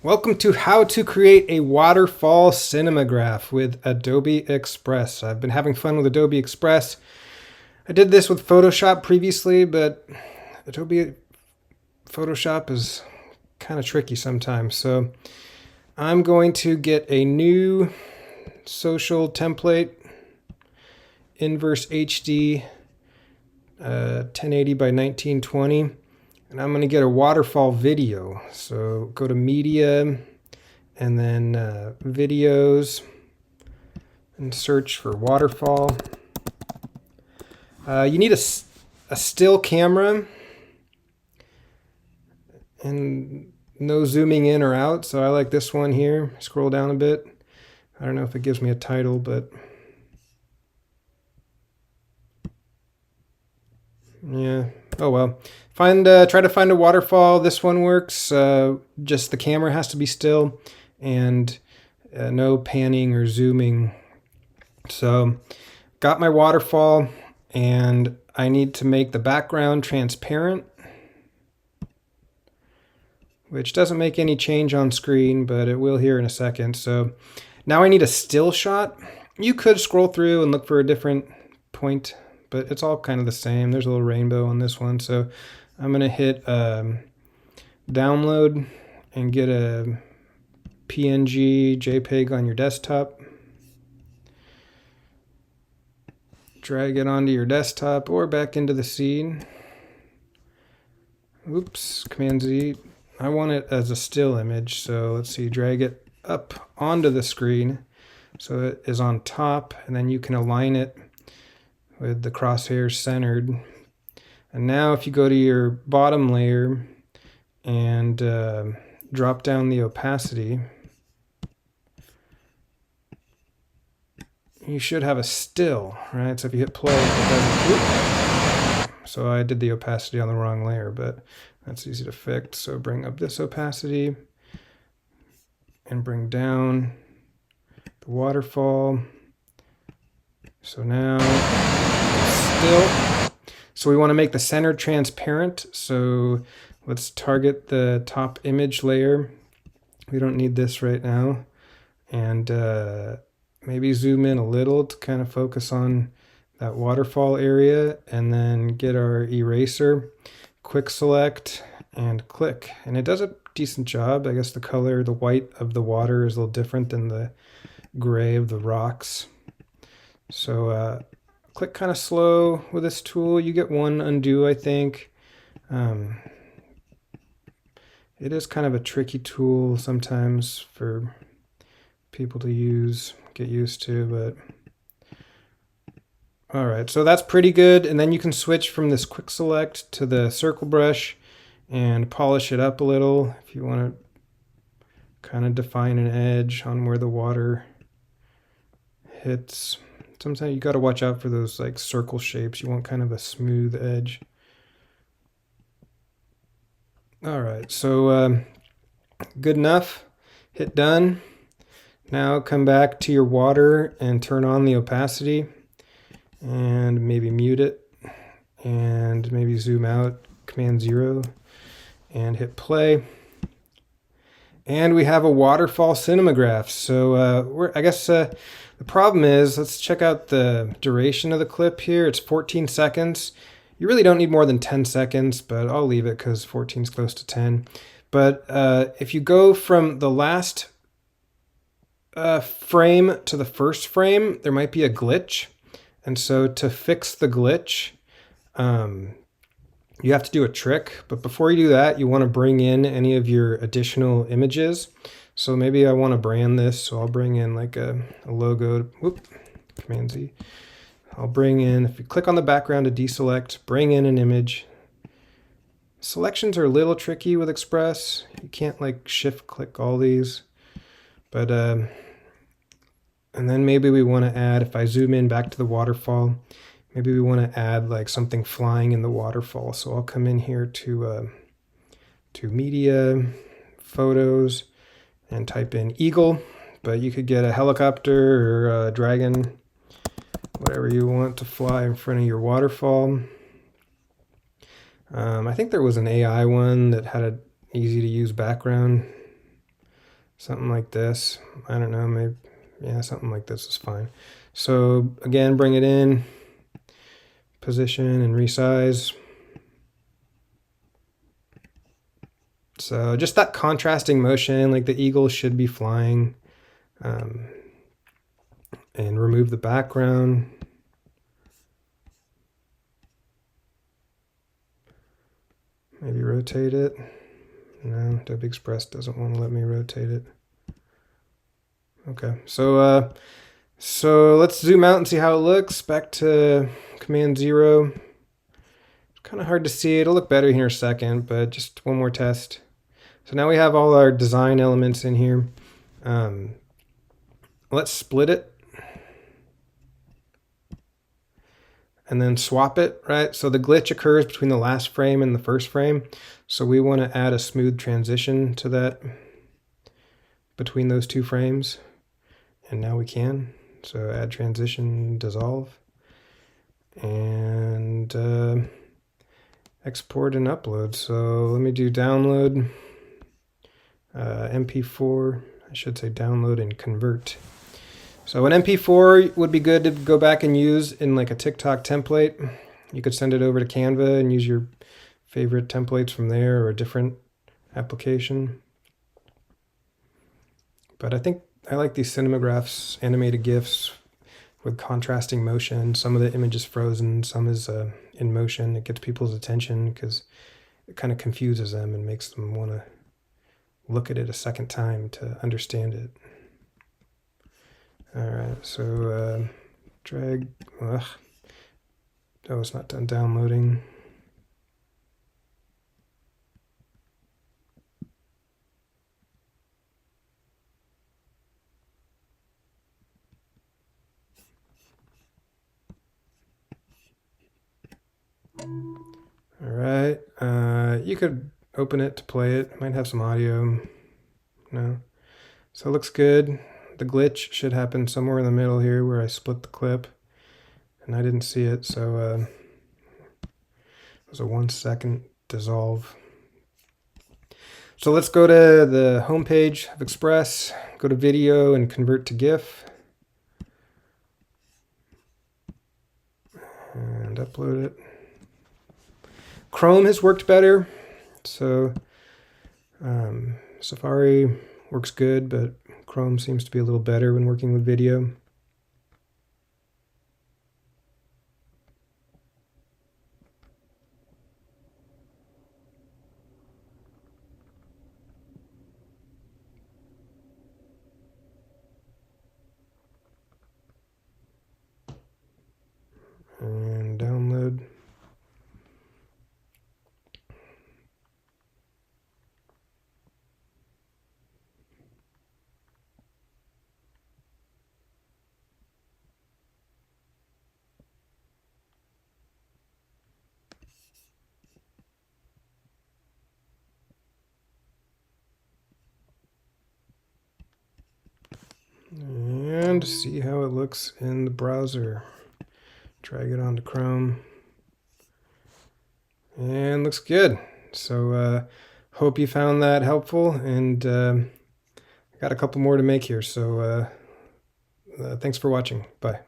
Welcome to how to create a waterfall cinemagraph with Adobe Express. I've been having fun with Adobe Express. I did this with Photoshop previously, but Adobe Photoshop is kind of tricky sometimes. So I'm going to get a new social template, inverse HD, 1080 by 1920. And I'm going to get a waterfall video. So go to media and then videos and search for waterfall. You need a still camera and no zooming in or out. So I like this one here. Scroll down a bit. I don't know if it gives me a title, but yeah. Oh well. Try to find a waterfall. This one works. Just the camera has to be still and no panning or zooming. So got my waterfall and I need to make the background transparent, which doesn't make any change on screen, but it will here in a second. So now I need a still shot. You could scroll through and look for a different point, but it's all kind of the same. There's a little rainbow on this one. So I'm going to hit download and get a PNG JPEG on your desktop. Drag it onto your desktop or back into the scene. Oops, Command Z. I want it as a still image. So let's see, drag it up onto the screen so it is on top, and then you can align it with the crosshairs centered. And now if you go to your bottom layer and drop down the opacity, you should have a still, right? So if you hit play, it doesn't. So I did the opacity on the wrong layer, but that's easy to fix. So bring up this opacity and bring down the waterfall. So now it's still. So we want to make the center transparent. So let's target the top image layer. We don't need this right now. And maybe zoom in a little to kind of focus on that waterfall area, and then get our eraser, quick select and click. And it does a decent job. I guess the color, the white of the water is a little different than the gray of the rocks. So click kind of slow with this tool. You get one undo, I think. It is kind of a tricky tool sometimes for people to use, get used to, but all right, so that's pretty good. And then you can switch from this quick select to the circle brush and polish it up a little if you want to kind of define an edge on where the water hits. Sometimes you got to watch out for those like circle shapes. You want kind of a smooth edge. All right, so good enough. Hit done. Now come back to your water and turn on the opacity and maybe mute it and maybe zoom out, Command 0 and hit play. And we have a waterfall cinemagraph. So I guess the problem is, let's check out the duration of the clip here. It's 14 seconds. You really don't need more than 10 seconds, but I'll leave it because 14 is close to 10. But if you go from the last frame to the first frame, there might be a glitch. And so to fix the glitch, you have to do a trick. But before you do that, you want to bring in any of your additional images. So maybe I want to brand this, so I'll bring in like a logo. Whoop, Command Z. I'll bring in, if you click on the background to deselect, bring in an image. Selections are a little tricky with Express. You can't like shift click all these. But, and then maybe we want to add, if I zoom in back to the waterfall, maybe we want to add like something flying in the waterfall. So I'll come in here to media, photos, and type in eagle, but you could get a helicopter or a dragon, whatever you want to fly in front of your waterfall. I think there was an AI one that had an easy to use background. Something like this. I don't know, maybe, yeah, something like this is fine. So again, bring it in, position and resize. So just that contrasting motion, like the eagle should be flying. And remove the background. Maybe rotate it. No, Adobe Express doesn't want to let me rotate it. Okay, so let's zoom out and see how it looks. Back to Command 0. It's kind of hard to see. It'll look better here in a second, but just one more test. So now we have all our design elements in here. Let's split it. And then swap it, right? So the glitch occurs between the last frame and the first frame. So we want to add a smooth transition to that between those two frames. And now we can. So add transition, dissolve, and export and upload. So let me do download, MP4, I should say download and convert. So an MP4 would be good to go back and use in like a TikTok template. You could send it over to Canva and use your favorite templates from there or a different application. But I think I like these Cinemagraphs, animated GIFs with contrasting motion. Some of the image is frozen, some is in motion. It gets people's attention because it kind of confuses them and makes them want to look at it a second time to understand it. All right, so drag, oh, it's not done downloading. All right, you could open it to play it. It might have some audio. No, so it looks good. The glitch should happen somewhere in the middle here where I split the clip and I didn't see it, so it was a 1 second dissolve. So let's go to the home page of Express, go to video and convert to GIF and upload it. Chrome has worked better, so Safari works good, but Chrome seems to be a little better when working with video. And download. And see how it looks in the browser. Drag it onto Chrome. And looks good. So hope you found that helpful, and I got a couple more to make here. So thanks for watching. Bye.